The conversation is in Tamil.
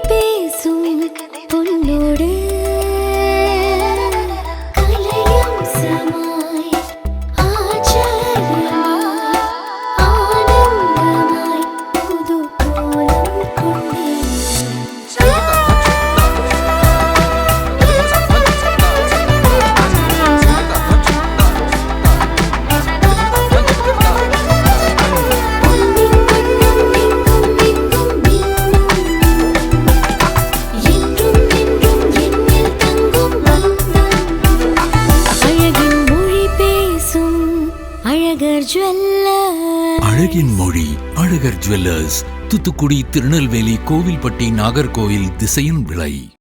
பேசும் பொன்னோடு கலையும் சமாய் ஆச்சரியமாய் ஆனந்தமாய் புது கோலம் கொண்டே அழகின் மொழி அழகர் ஜுவல்லர்ஸ், தூத்துக்குடி, திருநெல்வேலி, கோவில்பட்டி, நாகர்கோவில், திசையின் விளை.